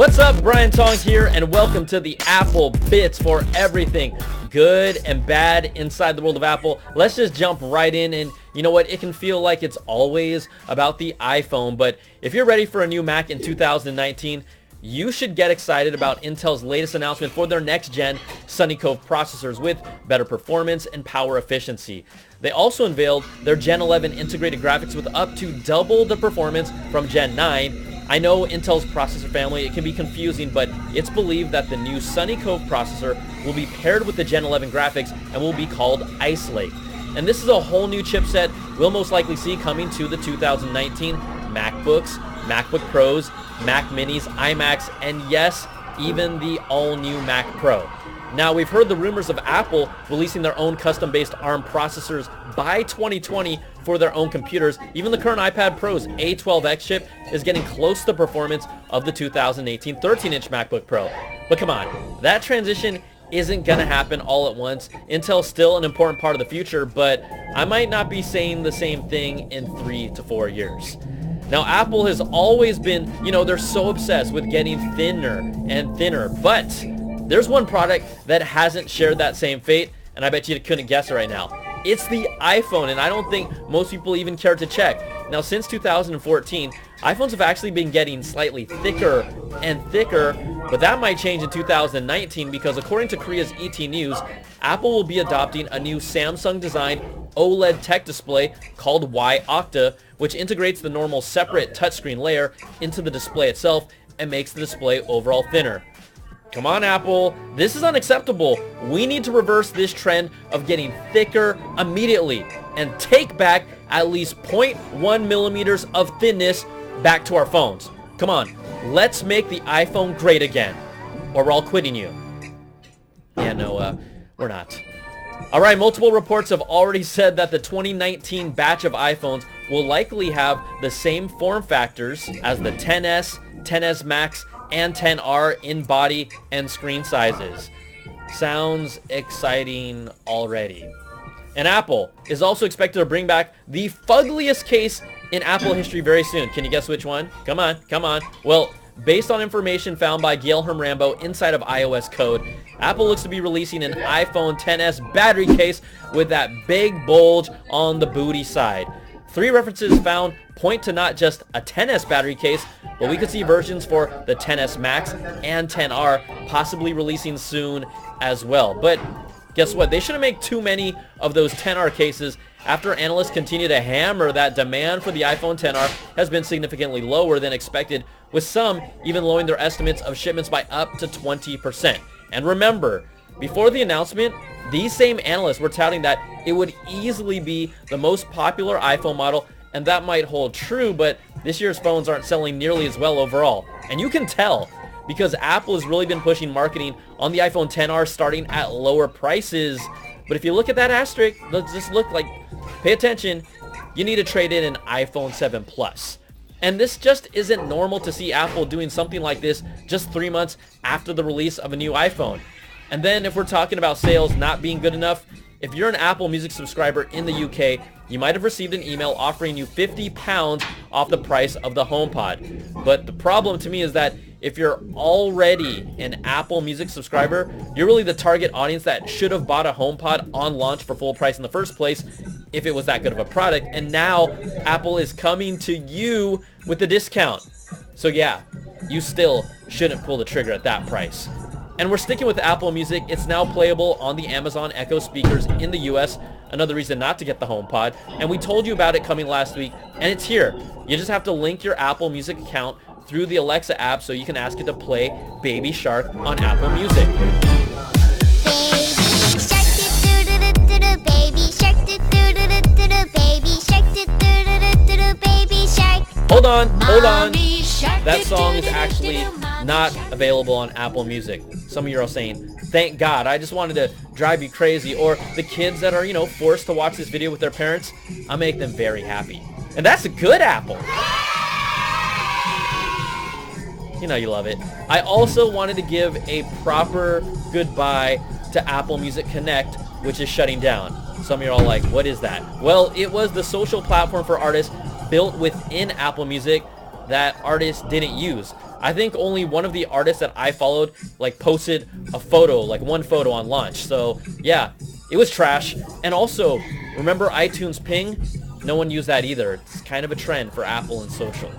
What's up, Brian Tong here, and welcome to the Apple Bits for everything good and bad inside the world of Apple. Let's just jump right in, and you know what? It can feel like it's always about the iPhone, but if you're ready for a new Mac in 2019, you should get excited about Intel's latest announcement for their next-gen Sunny Cove processors with better performance and power efficiency. They also unveiled their Gen 11 integrated graphics with up to double the performance from Gen 9. I know Intel's processor family, it can be confusing, but it's believed that the new Sunny Cove processor will be paired with the Gen 11 graphics and will be called Ice Lake. And this is a whole new chipset we'll most likely see coming to the 2019 MacBooks, MacBook Pros, Mac Minis, iMacs, and yes, even the all-new Mac Pro. Now, we've heard the rumors of Apple releasing their own custom-based ARM processors by 2020 for their own computers. Even the current iPad Pro's A12X chip is getting close to the performance of the 2018 13-inch MacBook Pro. But come on, that transition isn't going to happen all at once. Intel's still an important part of the future, but I might not be saying the same thing in 3 to 4 years. Now, Apple has always been, they're so obsessed with getting thinner and thinner, but there's one product that hasn't shared that same fate, and I bet you couldn't guess it right now. It's the iPhone, and I don't think most people even care to check. Now, since 2014, iPhones have actually been getting slightly thicker and thicker, but that might change in 2019 because according to Korea's ET News, Apple will be adopting a new Samsung-designed OLED tech display called Y-Octa, which integrates the normal separate touchscreen layer into the display itself and makes the display overall thinner. Come on, Apple. This is unacceptable. We need to reverse this trend of getting thicker immediately and take back at least 0.1 millimeters of thinness back to our phones. Come on. Let's make the iPhone great again, or we're all quitting you. Yeah, no, we're not. All right, multiple reports have already said that the 2019 batch of iPhones will likely have the same form factors as the XS, XS Max, and XR in body and screen sizes. Sounds exciting already. And Apple is also expected to bring back the fuggliest case in Apple history very soon. Can you guess which one? Come on. Well, based on information found by Guilherme Rambo inside of iOS code, Apple looks to be releasing an iPhone XS battery case with that big bulge on the booty side. 3 references found point to not just a XS battery case, but we could see versions for the XS Max and XR possibly releasing soon as well. But guess what? They shouldn't make too many of those XR cases after analysts continue to hammer that demand for the iPhone XR has been significantly lower than expected, with some even lowering their estimates of shipments by up to 20%. And remember, before the announcement, these same analysts were touting that it would easily be the most popular iPhone model, and that might hold true, but this year's phones aren't selling nearly as well overall. And you can tell, because Apple has really been pushing marketing on the iPhone XR starting at lower prices. But if you look at that asterisk, let's just look like, pay attention, you need to trade in an iPhone 7 Plus. And this just isn't normal to see Apple doing something like this just 3 months after the release of a new iPhone. And then if we're talking about sales not being good enough, if you're an Apple Music subscriber in the UK, you might have received an email offering you £50 off the price of the HomePod. But the problem to me is that if you're already an Apple Music subscriber, you're really the target audience that should have bought a HomePod on launch for full price in the first place if it was that good of a product. And now Apple is coming to you with a discount. So yeah, you still shouldn't pull the trigger at that price. And we're sticking with Apple Music. It's now playable on the Amazon Echo speakers in the US. Another reason not to get the HomePod. And we told you about it coming last week, and it's here. You just have to link your Apple Music account through the Alexa app so you can ask it to play Baby Shark on Apple Music. Hold on. That song is actually not available on Apple Music. Some of you are saying, thank God, I just wanted to drive you crazy. Or the kids that are, forced to watch this video with their parents, I'll make them very happy. And that's a good Apple. You know you love it. I also wanted to give a proper goodbye to Apple Music Connect, which is shutting down. Some of you are all like, what is that? Well, it was the social platform for artists built within Apple Music that artists didn't use. I think only one of the artists that I followed like posted a photo, like one photo on launch. So yeah, it was trash. And also, remember iTunes ping? No one used that either. It's kind of a trend for Apple and social.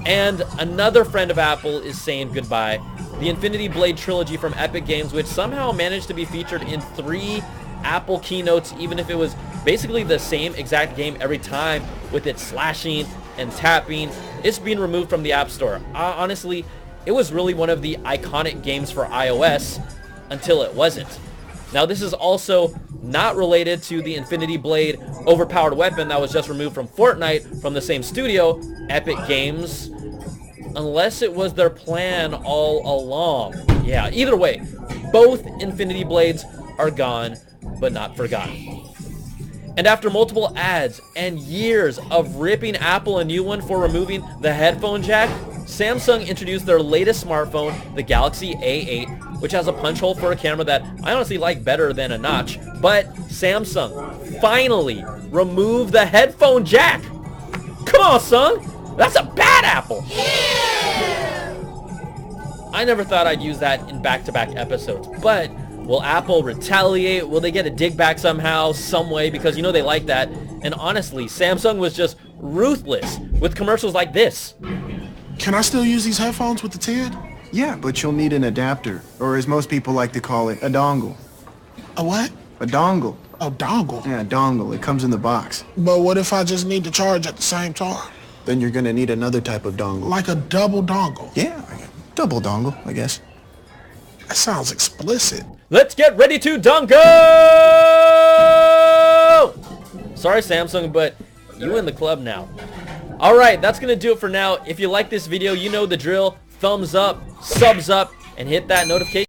And another friend of Apple is saying goodbye. The Infinity Blade trilogy from Epic Games, which somehow managed to be featured in 3 Apple keynotes, even if it was basically the same exact game every time with its slashing and tapping. It's being removed from the App Store. Honestly, it was really one of the iconic games for iOS until it wasn't. Now, this is also not related to the Infinity Blade overpowered weapon that was just removed from Fortnite from the same studio, Epic Games, unless it was their plan all along. Yeah, either way, both Infinity Blades are gone, but not forgotten. And after multiple ads and years of ripping Apple a new one for removing the headphone jack, Samsung introduced their latest smartphone, the Galaxy A8, which has a punch hole for a camera that I honestly like better than a notch. But Samsung finally removed the headphone jack. Come on, son. That's a bad Apple. I never thought I'd use that in back-to-back episodes, but will Apple retaliate? Will they get a dig back somehow, some way? Because you know they like that. And honestly, Samsung was just ruthless with commercials like this. Can I still use these headphones with the 10? Yeah, but you'll need an adapter, or as most people like to call it, a dongle. A what? A dongle. A dongle? Yeah, a dongle. It comes in the box. But what if I just need to charge at the same time? Then you're gonna need another type of dongle. Like a double dongle? Yeah, double dongle, I guess. That sounds explicit. Let's get ready to dunko! Sorry, Samsung, but you in the club now. Alright, that's going to do it for now. If you like this video, you know the drill. Thumbs up, subs up, and hit that notification.